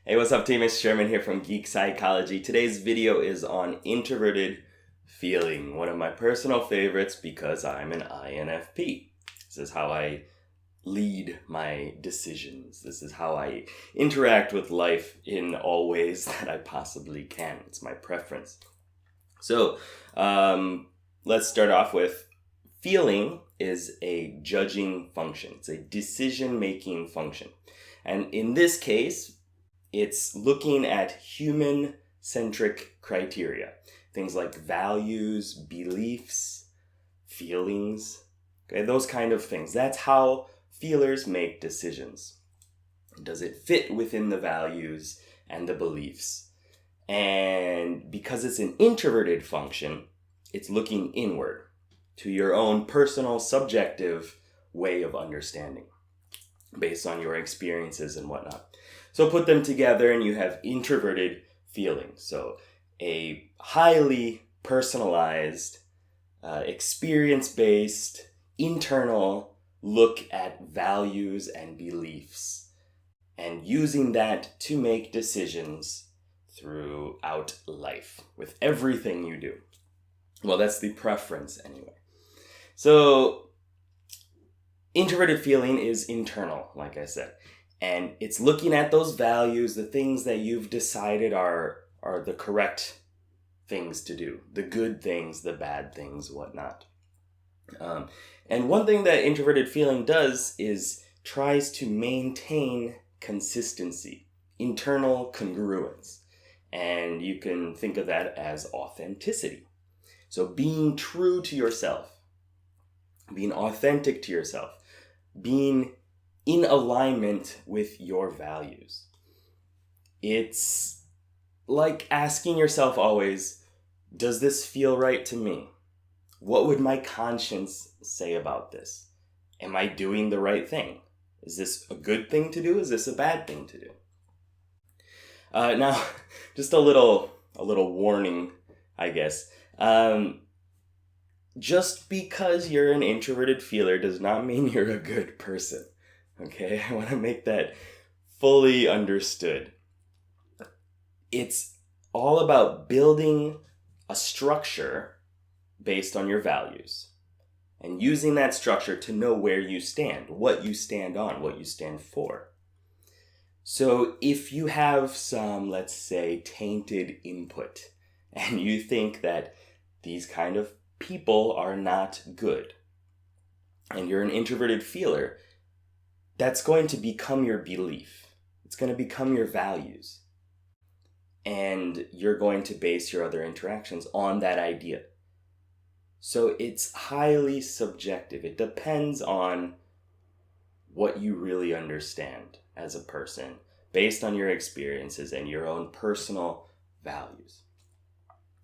Hey, what's up, team? It's Sherman here from Geek Psychology. Today's video is on introverted feeling, one of my personal favorites because I'm an INFP. This is how I lead my decisions. This is how I interact with life in all ways that I possibly can. It's my preference. So, let's start off with feeling is a judging function. It's a decision-making function. And in this case, it's looking at human-centric criteria. Things like values, beliefs, feelings, okay, those kind of things. That's how feelers make decisions. Does it fit within the values and the beliefs? And because it's an introverted function, it's looking inward to your own personal, subjective way of understanding based on your experiences and whatnot. So put them together and you have introverted feelings. So a highly personalized, experience-based, internal look at values and beliefs and using that to make decisions throughout life with everything you do. Well, that's the preference anyway. So introverted feeling is internal, like I said. And it's looking at those values, the things that you've decided are the correct things to do. The good things, the bad things, whatnot. And one thing that introverted feeling does is tries to maintain consistency, internal congruence. And you can think of that as authenticity. So being true to yourself, being authentic to yourself, being in alignment with your values. It's like asking yourself always, does this feel right to me? What would my conscience say about this? Am I doing the right thing? Is this a good thing to do? Is this a bad thing to do? Now, just a little warning, I guess. Just because you're an introverted feeler does not mean you're a good person. Okay, I want to make that fully understood. It's all about building a structure based on your values and using that structure to know where you stand, what you stand on, what you stand for. So if you have some, let's say, tainted input and you think that these kind of people are not good and you're an introverted feeler, that's going to become your belief. It's going to become your values. And you're going to base your other interactions on that idea. So it's highly subjective. It depends on what you really understand as a person based on your experiences and your own personal values.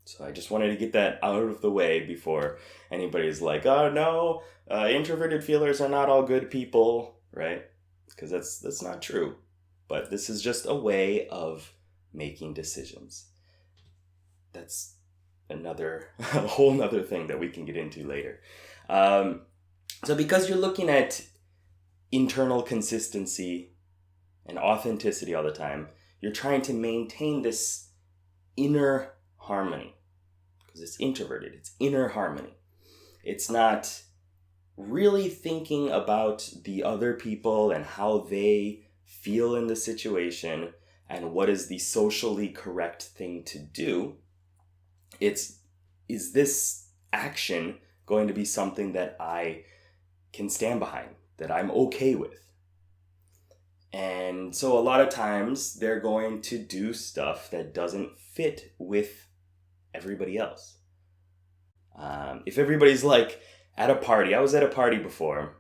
So I just wanted to get that out of the way before anybody's like, oh no, introverted feelers are not all good people. Right? Because that's not true. But this is just a way of making decisions. That's a whole nother thing that we can get into later. So because you're looking at internal consistency and authenticity all the time, you're trying to maintain this inner harmony. Because it's introverted, it's inner harmony. It's not really thinking about the other people and how they feel in the situation and what is the socially correct thing to do. Is this action going to be something that I can stand behind, that I'm okay with? And so a lot of times they're going to do stuff that doesn't fit with everybody else. If everybody's like, at a party. I was at a party before,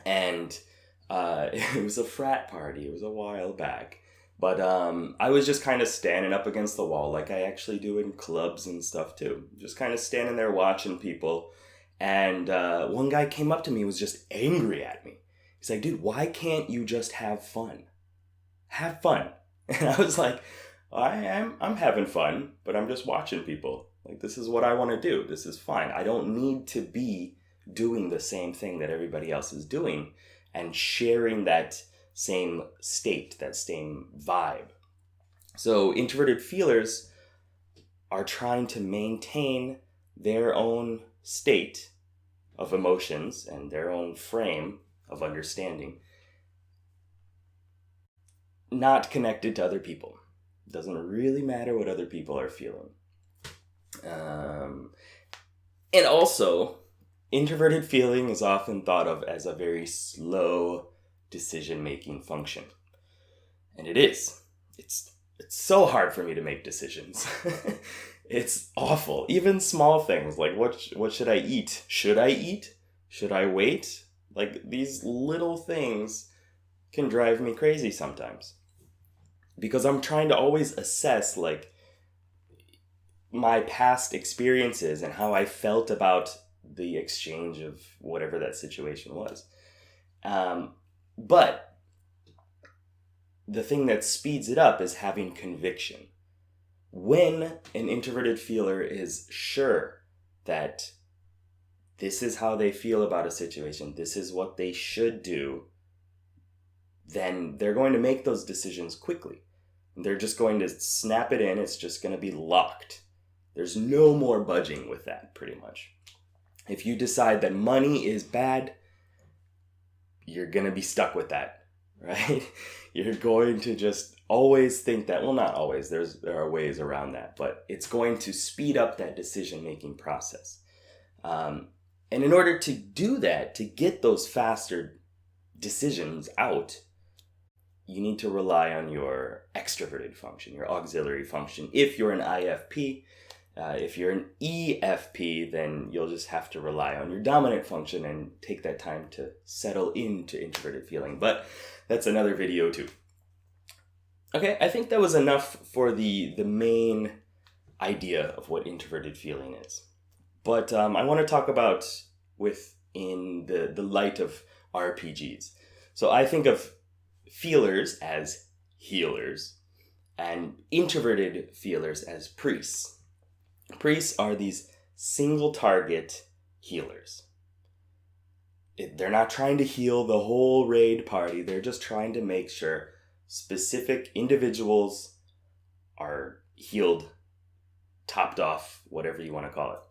and it was a frat party. It was a while back. But I was just kind of standing up against the wall like I actually do in clubs and stuff too. Just kind of standing there watching people. And one guy came up to me and was just angry at me. He's like, dude, why can't you just have fun? Have fun. And I was like, I'm having fun, but I'm just watching people. Like, this is what I want to do. This is fine. I don't need to be doing the same thing that everybody else is doing and sharing that same state, that same vibe. So introverted feelers are trying to maintain their own state of emotions and their own frame of understanding, not connected to other people. It doesn't really matter what other people are feeling. And also, introverted feeling is often thought of as a very slow decision-making function. And it is. It's so hard for me to make decisions. It's awful. Even small things like what should I eat? Should I eat? Should I wait? Like these little things can drive me crazy sometimes. Because I'm trying to always assess like my past experiences and how I felt about the exchange of whatever that situation was. But the thing that speeds it up is having conviction. When an introverted feeler is sure that this is how they feel about a situation, this is what they should do, then they're going to make those decisions quickly. They're just going to snap it in. It's just going to be locked. There's no more budging with that, pretty much. If you decide that money is bad, you're going to be stuck with that, right? You're going to just always think that, well, not always, there are ways around that, but it's going to speed up that decision-making process. And in order to do that, to get those faster decisions out, you need to rely on your extroverted function, your auxiliary function. If you're an IFP, if you're an EFP, then you'll just have to rely on your dominant function and take that time to settle into introverted feeling. But that's another video too. Okay, I think that was enough for the main idea of what introverted feeling is. But I want to talk about within the light of RPGs. So I think of feelers as healers and introverted feelers as priests. Priests are these single target healers. They're not trying to heal the whole raid party. They're just trying to make sure specific individuals are healed, topped off, whatever you want to call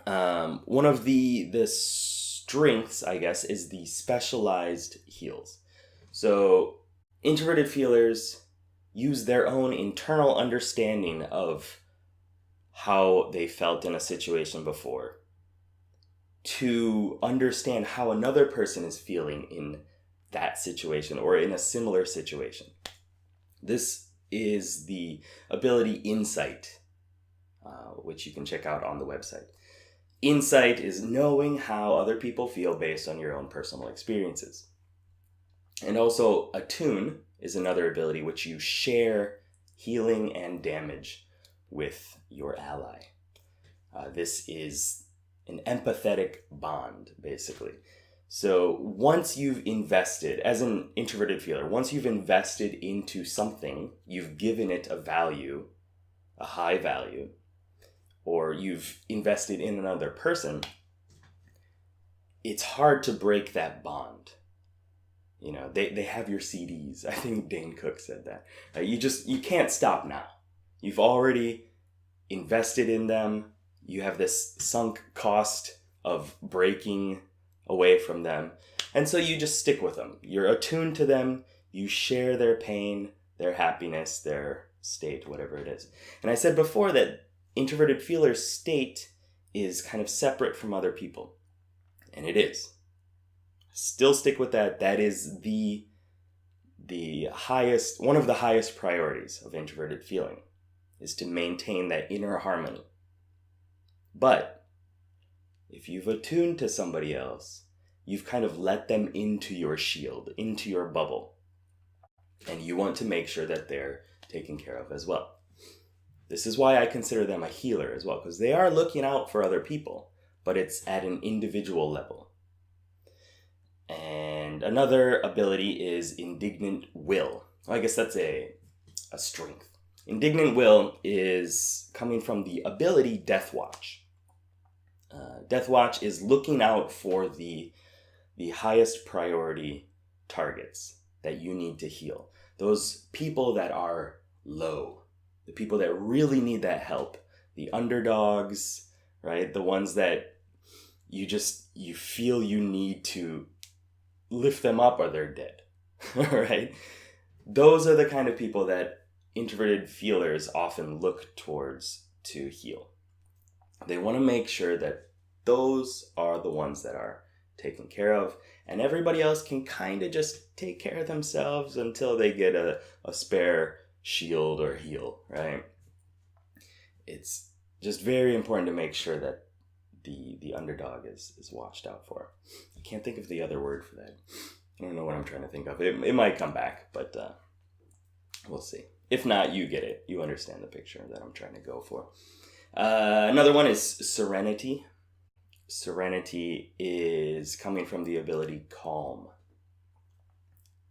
it. One of the strengths, I guess, is the specialized heals. So introverted feelers use their own internal understanding of how they felt in a situation before to understand how another person is feeling in that situation or in a similar situation. This is the ability Insight, which you can check out on the website. Insight is knowing how other people feel based on your own personal experiences. And also, Attune is another ability which you share healing and damage with your ally. This is an empathetic bond, basically. So once you've invested, as an introverted feeler, once you've invested into something, you've given it a value, a high value, or you've invested in another person, it's hard to break that bond. You know, they have your CDs. I think Dane Cook said that. You can't stop now. You've already invested in them. You have this sunk cost of breaking away from them. And so you just stick with them. You're attuned to them. You share their pain, their happiness, their state, whatever it is. And I said before that introverted feeler's state is kind of separate from other people. And it is. Still stick with that. That is the highest, one of the highest priorities of introverted feeling, is to maintain that inner harmony. But if you've attuned to somebody else, you've kind of let them into your shield, into your bubble. And you want to make sure that they're taken care of as well. This is why I consider them a healer as well, because they are looking out for other people, but it's at an individual level. And another ability is indignant will. I guess that's a strength. Indignant will is coming from the ability Death Watch. Death Watch is looking out for the highest priority targets that you need to heal. Those people that are low. The people that really need that help. The underdogs, right? The ones that you feel you need to lift them up or they're dead, right? Those are the kind of people that introverted feelers often look towards to heal. They want to make sure that those are the ones that are taken care of, and everybody else can kind of just take care of themselves until they get a spare shield or heal, right? It's just very important to make sure that the underdog is watched out for. I can't think of the other word for that. I don't know what I'm trying to think of. It might come back, but we'll see. If not, you get it. You understand the picture that I'm trying to go for. Another one is Serenity. Serenity is coming from the ability calm.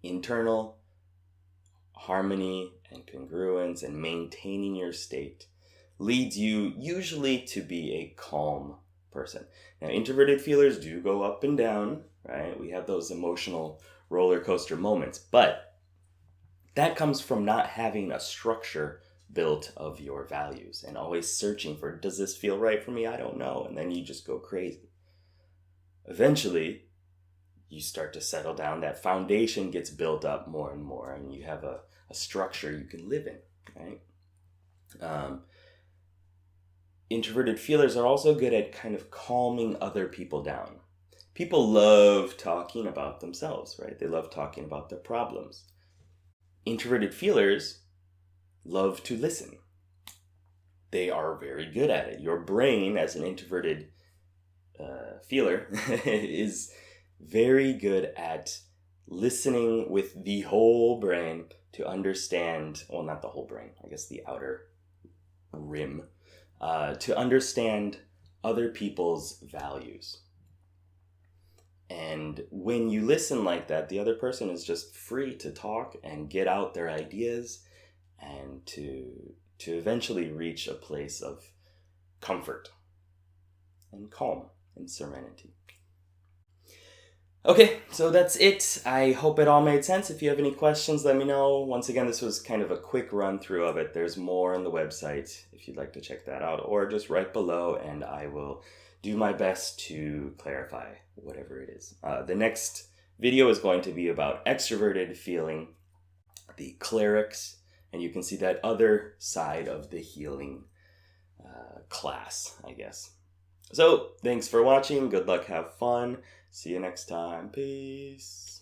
Internal harmony and congruence and maintaining your state leads you usually to be a calm person. Now, introverted feelers do go up and down, right? We have those emotional roller coaster moments, but that comes from not having a structure built of your values and always searching for, does this feel right for me? I don't know. And then you just go crazy. Eventually, you start to settle down. That foundation gets built up more and more, and you have a structure you can live in, right? Introverted feelers are also good at kind of calming other people down. People love talking about themselves, right? They love talking about their problems. Introverted feelers love to listen. They are very good at it. Your brain, as an introverted feeler, is very good at listening with the whole brain to understand, well, not the whole brain, I guess the outer rim, to understand other people's values. And when you listen like that, the other person is just free to talk and get out their ideas and to eventually reach a place of comfort and calm and serenity. Okay, so that's it. I hope it all made sense. If you have any questions, let me know. Once again, this was kind of a quick run through of it. There's more on the website if you'd like to check that out, or just right below, and I will do my best to clarify whatever it is. The next video is going to be about extroverted feeling, the clerics, and you can see that other side of the healing class, I guess. So, thanks for watching. Good luck. Have fun. See you next time. Peace.